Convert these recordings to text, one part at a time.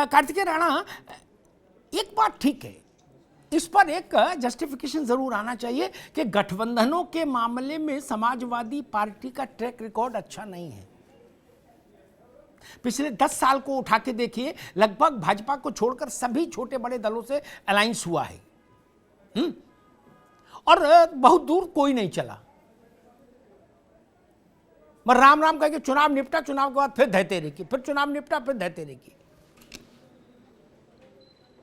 कार्तिकेय राणा, एक बात ठीक है, इस पर एक जस्टिफिकेशन जरूर आना चाहिए कि गठबंधनों के मामले में समाजवादी पार्टी का ट्रैक रिकॉर्ड अच्छा नहीं है। पिछले 10 साल को उठा के देखिए, लगभग भाजपा को छोड़कर सभी छोटे बड़े दलों से अलायंस हुआ है, और बहुत दूर कोई नहीं चला। मगर राम राम कह के चुनाव निपटा, चुनाव के बाद फिर धैतेरे की, फिर चुनाव निपटा, फिर धैतेरे की।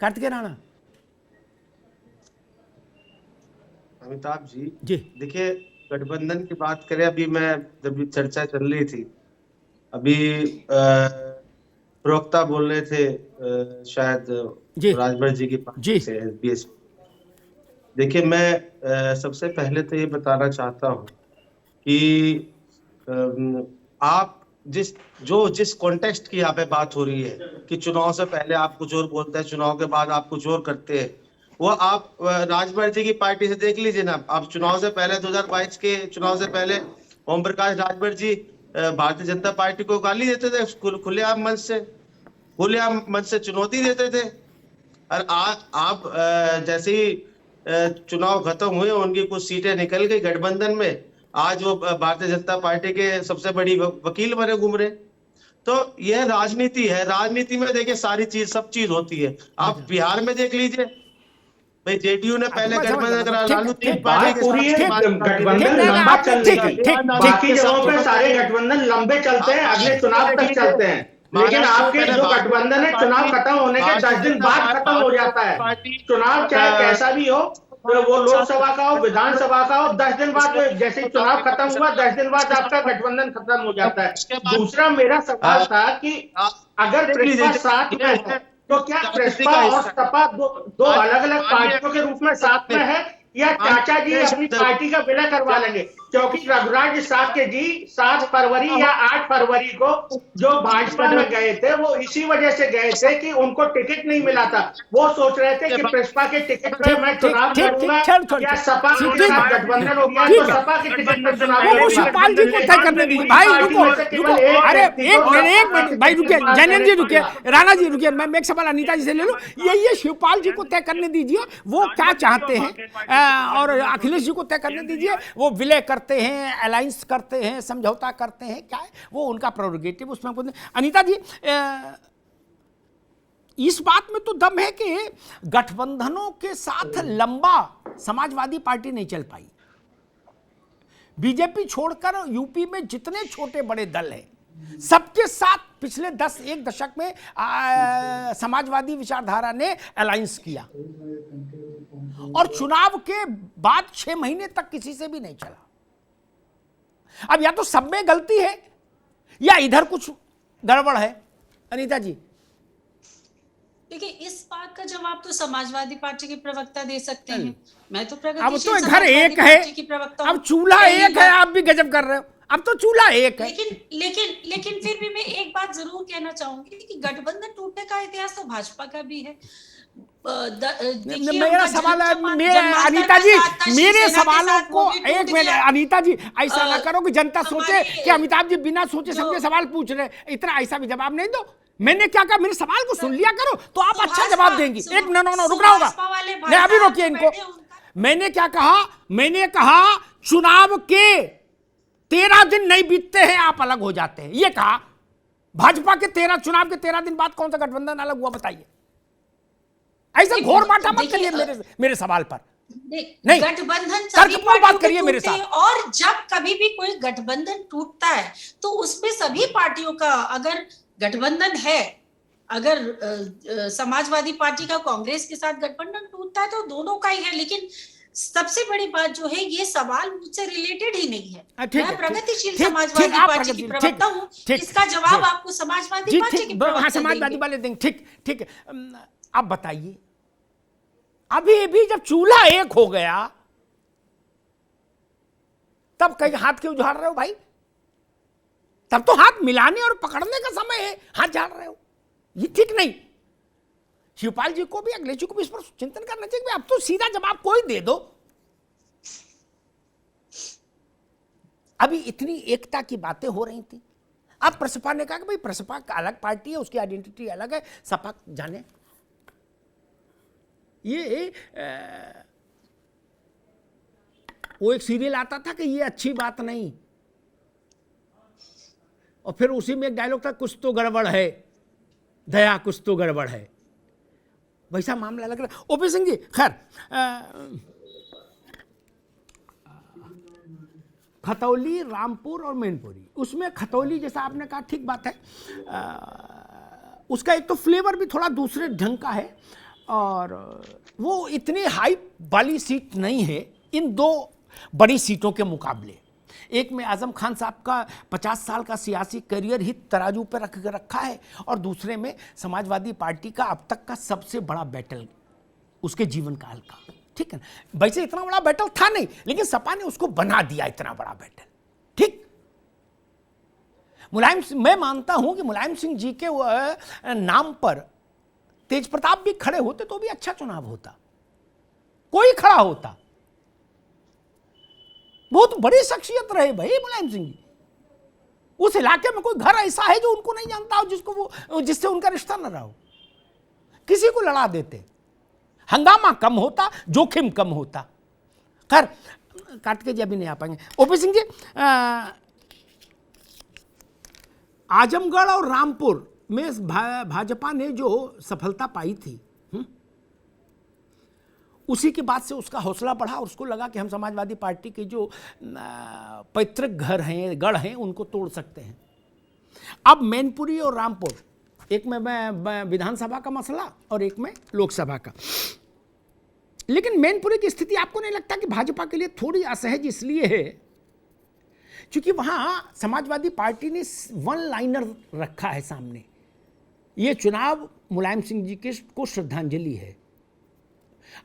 कार्तिकेय राणा। अमिताभ जी जी देखिए, गठबंधन की बात करें, अभी मैं जब चर्चा चल रही थी, अभी प्रवक्ता बोल रहे थे शायद राजभर जी की पार्टी से, एसबीएस। देखिए, मैं सबसे पहले तो ये बताना चाहता हूँ कि आप जिस कॉन्टेक्स्ट की यहाँ पे बात हो रही है कि चुनाव से पहले आप कुछ और बोलते हैं, चुनाव के बाद आप कुछ और करते हैं, वो आप राजभर जी की पार्टी से देख लीजिए ना। आप चुनाव से पहले 2022 के चुनाव से पहले ओम प्रकाश राजभर जी भारतीय जनता पार्टी को गाली देते थे, खुलेआम मंच से चुनौती देते थे। और आप जैसे ही चुनाव खत्म हुए, उनकी कुछ सीटें निकल गई गठबंधन में, आज वो भारतीय जनता पार्टी के सबसे बड़ी वकील बने घूम रहे। तो यह राजनीति है। राजनीति में देखिए सब चीज होती है। आप बिहार में देख लीजिए भाई, जेडीयू ने पहले गठबंधन करा, लालू गठबंधन लंबा चल रही है, बाकी जगहों पे सारे गठबंधन लंबे चलते हैं, अगले चुनाव तक चलते हैं, लेकिन आपके जो गठबंधन है चुनाव खत्म होने के 10 दिन बाद खत्म हो जाता है। चुनाव चाहे कैसा भी हो, तो वो लोकसभा का हो, विधानसभा का हो, 10 दिन बाद जैसे चुनाव खत्म हुआ 10 दिन बाद आपका गठबंधन खत्म हो जाता है। दूसरा मेरा सवाल था कि अगर प्रेसपा साथ में है तो क्या प्रेसपा और सपा दो अलग अलग पार्टियों के रूप में साथ में है, या चाचा जी अपनी पार्टी का विलय करवा लेंगे? क्योंकि रघुराज साक्य जी 7 फरवरी या 8 फरवरी को जो भाजपा में गए थे, वो इसी वजह से गए थे कि उनको टिकट नहीं मिला था। वो सोच रहे थे कि प्रेसपा के टिकट पर मैं चुनाव लड़ूंगा, या सपा के साथ गठबंधन हो गया तो सपा के टिकट पर चुनाव लड़ूंगा। शिवपाल जी को तय करने दीजिए भाई, रुको। अरे एक मिनट भाई, रुकिए, जैनन जी रुकिए, राणा जी रुकिए, मैं एक सवाल अनीता जी से ले लूं। ये शिवपाल जी को तय करने दीजिए, वो क्या चाहते हैं, और अखिलेश जी को तय करने दीजिए, वो विलय करते हैं, अलायंस करते हैं, समझौता करते हैं, क्या है वो उनका प्रोरोगेटिव, उसमें। अनीता जी, इस बात में तो दम है कि गठबंधनों के साथ लंबा समाजवादी पार्टी नहीं चल पाई। बीजेपी छोड़कर यूपी में जितने छोटे बड़े दल हैं, सबके साथ पिछले 1 दशक में समाजवादी विचारधारा ने अलायंस किया, और चुनाव के बाद 6 महीने तक किसी से भी नहीं चला। अब या तो सब में गलती है या इधर कुछ गड़बड़ है। अनीता जी, देखिए, इस बात का जवाब तो समाजवादी पार्टी के प्रवक्ता दे सकते हैं। मैं तो अब प्रगतिशील तो घर एक है, अब चूल्हा एक है, आप भी गजब कर रहे हो। अब तो चूल्हा एक है। लेकिन फिर भी मैं एक बात जरूर कहना चाहूंगी कि गठबंधन टूटने का इतिहास तो भाजपा का भी है। मेरा सवाल है, अनीता जी, मेरे सवालों को एक मिनट, अनीता जी ऐसा ना करो कि जनता सोचे कि अमिताभ जी बिना सोचे समझे सवाल पूछ रहे। इतना ऐसा भी जवाब नहीं दो। मैंने क्या कहा, मेरे सवाल को सुन लिया करो तो आप अच्छा जवाब देंगी। एक नो रुकना होगा, नहीं अभी रोकिए इनको। मैंने क्या कहा, मैंने कहा चुनाव के 13 दिन नहीं बीतते हैं आप अलग हो जाते हैं, ये कहा। भाजपा के चुनाव के 13 दिन बाद कौन सा गठबंधन अलग हुआ बताइए? ऐसे घोर बाटा मत करिए मेरे सवाल पर। नहीं, गठबंधन तर्कपूर्ण बात करिए मेरे साथ। और जब कभी भी कोई गठबंधन टूटता है तो उसमें सभी पार्टियों का, अगर गठबंधन है, अगर समाजवादी पार्टी का कांग्रेस के साथ गठबंधन टूटता है तो दोनों का ही है। लेकिन सबसे बड़ी बात जो है, ये सवाल मुझसे रिलेटेड ही नहीं है। मैं प्रगतिशील समाजवादी पार्टी की प्रवक्ता हूँ, इसका जवाब आपको समाजवादी पार्टी की प्रवक्ता समाजवादी वाले देंगे। ठीक। अब बताइए, अभी जब चूल्हा एक हो गया तब कहीं हाथ क्यों झाड़ रहे हो भाई? तब तो हाथ मिलाने और पकड़ने का समय है, हाथ झाड़ रहे हो, ये ठीक नहीं। शिवपाल जी को भी, अखिलेश जी को भी इस पर चिंतन करना चाहिए। अब तो सीधा जवाब कोई दे दो। अभी इतनी एकता की बातें हो रही थी, अब प्रसपा ने कहा कि भाई प्रसपा का अलग पार्टी है, उसकी आइडेंटिटी अलग है, सपा जाने। ये वो एक सीरियल आता था कि ये अच्छी बात नहीं, और फिर उसी में एक डायलॉग था, कुछ तो गड़बड़ है दया, कुछ तो गड़बड़ है, वैसा मामला लग रहा है। ओपी सिंह जी, खैर खतौली, रामपुर और मैनपुरी, उसमें खतौली जैसा आपने कहा ठीक बात है, उसका एक तो फ्लेवर भी थोड़ा दूसरे ढंग का है, और वो इतनी हाइप वाली सीट नहीं है इन दो बड़ी सीटों के मुकाबले। एक में आजम खान साहब का 50 साल का सियासी करियर ही तराजू पर रखा है, और दूसरे में समाजवादी पार्टी का अब तक का सबसे बड़ा बैटल उसके जीवन काल का, ठीक है ना। वैसे इतना बड़ा बैटल था नहीं, लेकिन सपा ने उसको बना दिया इतना बड़ा बैटल, ठीक। मैं मानता हूं कि मुलायम सिंह जी के नाम पर तेज प्रताप भी खड़े होते तो भी अच्छा चुनाव होता, कोई खड़ा होता। बहुत बड़ी शख्सियत रहे भाई मुलायम सिंह जी। उस इलाके में कोई घर ऐसा है जो उनको नहीं जानता हो, जिससे उनका रिश्ता न रहा हो, किसी को लड़ा देते, हंगामा कम होता, जोखिम कम होता। खैर काट के जी अभी नहीं आ पाएंगे। ओपी सिंह जी, आजमगढ़ और रामपुर में भाजपा ने जो सफलता पाई थी, उसी के बाद से उसका हौसला बढ़ा, और उसको लगा कि हम समाजवादी पार्टी के जो पैतृक घर हैं, गढ़ हैं, उनको तोड़ सकते हैं। अब मैनपुरी और रामपुर, एक में विधानसभा का मसला और एक में लोकसभा का, लेकिन मैनपुरी की स्थिति आपको नहीं लगता कि भाजपा के लिए थोड़ी असहज इसलिए है क्योंकि वहां समाजवादी पार्टी ने वन लाइनर रखा है सामने, ये चुनाव मुलायम सिंह जी को श्रद्धांजलि है।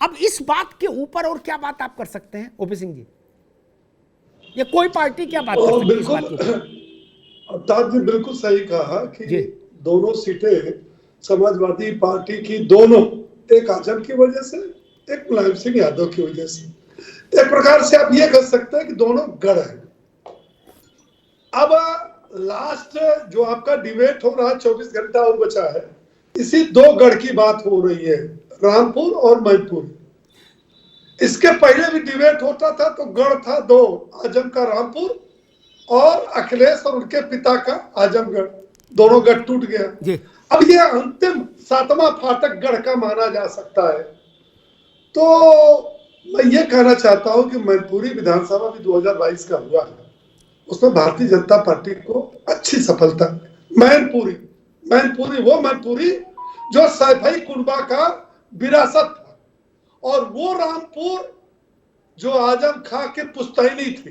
अब इस बात के ऊपर और क्या बात आप कर सकते हैं ओपी सिंह जी, या कोई पार्टी क्या बात कर सकती है इस बात के ऊपर? अवतार जी बिल्कुल सही कहा कि दोनों सीटें समाजवादी पार्टी की, दोनों, एक आजम की वजह से, एक मुलायम सिंह यादव की वजह से। एक प्रकार से आप ये कह सकते हैं कि दोनों गढ़ हैं। अब लास्ट जो आपका डिबेट हो रहा है, 24 घंटा और बचा है, इसी दो गढ़ की बात हो रही है, रामपुर और मैनपुर। इसके पहले भी डिबेट होता था तो गढ़ था दो, आजम का रामपुर और अखिलेश और उनके पिता का आजमगढ़, दोनों गढ़ टूट गया। अब ये अंतिम 7वां फाटक गढ़ का माना जा सकता है। तो मैं ये कहना चाहता हूं कि मैनपुरी विधानसभा भी 2022 का हुआ है, उसमें भारतीय जनता पार्टी को अच्छी सफलता। मैनपुरी वो मैनपुरी जो सैफई कुनबा का विरासत था, और वो रामपुर जो आजम खां की पुश्तैनी थी,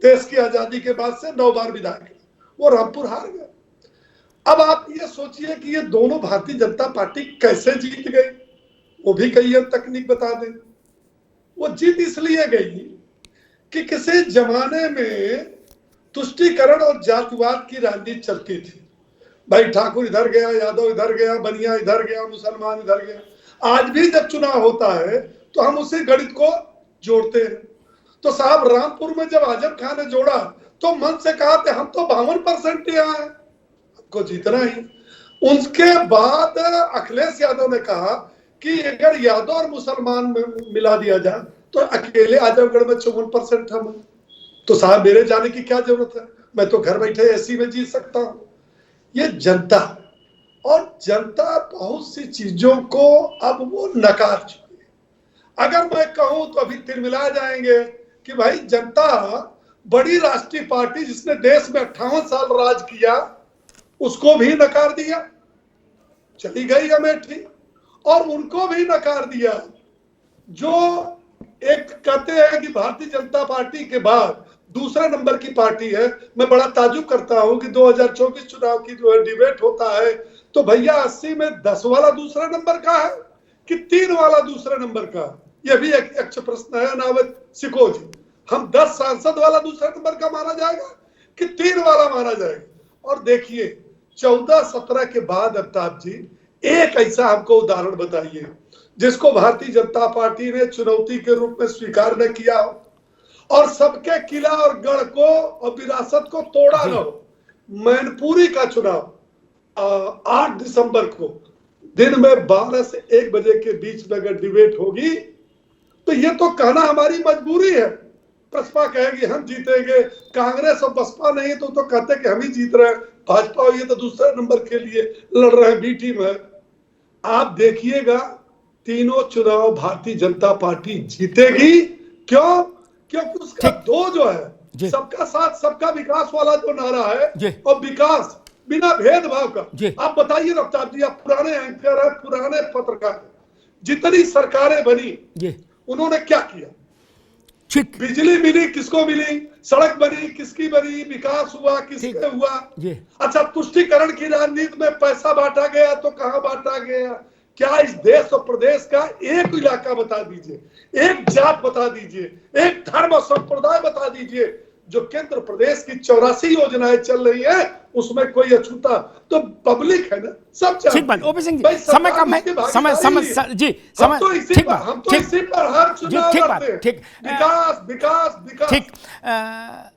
देश की आजादी के बाद से 9 बार विधायक, वो रामपुर हार गया। अब आप ये सोचिए कि ये दोनों भारतीय जनता पार्टी कैसे जीत गई, वो भी कई तकनीक बता दें। वो जीत इसलिए गई कि किसी जमाने में तुष्टीकरण और जातिवाद की राजनीति चलती थी। भाई ठाकुर इधर गया, यादव इधर गया, बनिया इधर गया, मुसलमान इधर गया। आज भी जब चुनाव होता है तो हम उसी गणित को जोड़ते हैं। तो साहब रामपुर में जब आजम खान ने जोड़ा तो मन से कहा कि हम तो 52% यहाँ है, हमको जीतना ही। उसके बाद अखिलेश यादव ने कहा कि अगर यादव और मुसलमान में मिला दिया जाए तो अकेले आजमगढ़ में 54% हम। तो साहब मेरे जाने की क्या जरूरत है, मैं तो घर बैठे एसी में जीत सकता हूं। ये जनता, और जनता बहुत सी चीजों को अब वो नकार चुकी है। अगर मैं कहूं तो अभी तिरमिला जाएंगे कि भाई जनता, बड़ी राष्ट्रीय पार्टी जिसने देश में 58 साल राज किया, उसको भी नकार दिया, चली गई अमेठी, और उनको भी नकार दिया। जो एक कहते हैं कि भारतीय जनता पार्टी के बाद दूसरे नंबर की पार्टी है। मैं बड़ा ताजुब करता हूं कि 2024 चुनाव की जो है डिबेट होता है तो भैया 80 में 10 वाला दूसरे नंबर का है कि 3 वाला दूसरे नंबर का, यह भी एक प्रश्न है। नावत सिको जी, हम 10 सांसद वाला दूसरे नंबर का माना जाएगा कि 3 वाला माना जाएगा? और देखिए 14-17 के बाद अमिताभ जी एक ऐसा हमको उदाहरण बताइए जिसको भारतीय जनता पार्टी ने चुनौती के रूप में स्वीकार न किया हो और सबके किला और गढ़ को और विरासत को तोड़ा न हो। मैनपुरी का चुनाव 8 दिसंबर को दिन में 12 से 1 बजे के बीच में अगर डिबेट होगी तो ये तो कहना हमारी मजबूरी है। बसपा कहेगी हम जीतेंगे, कांग्रेस और बसपा नहीं तो कहते कि हम ही जीत रहे हैं, भाजपा और ये तो दूसरे नंबर के लिए लड़ रहे हैं, बी टीम है। आप देखिएगा तीनों चुनाव भारतीय जनता पार्टी जीतेगी। क्यों? क्योंकि उसका दो जो है, सबका साथ सबका विकास वाला जो नारा है, और विकास बिना भेदभाव का। आप बताइए रफ्तार जी, आप पुराने एंकर हैं, पुराने पत्रकार, जितनी सरकारें बनी उन्होंने क्या किया? बिजली मिली किसको मिली, सड़क बनी किसकी बनी, विकास हुआ किसके हुआ? अच्छा, तुष्टिकरण की राजनीति में पैसा बांटा गया तो कहां बांटा गया? क्या इस देश और प्रदेश का एक इलाका बता दीजिए, एक जात बता दीजिए, एक धर्म और संप्रदाय बता दीजिए जो केंद्र प्रदेश की 84 योजनाएं चल रही है उसमें कोई अछूता? तो पब्लिक है ना, सब ठीक बात। ओपी सिंह जी, समय कम है, समय जी, समय ठीक बात, हम तो इसी पर हर चुनाव लड़ते हैं। ठीक, विकास विकास विकास। ठीक।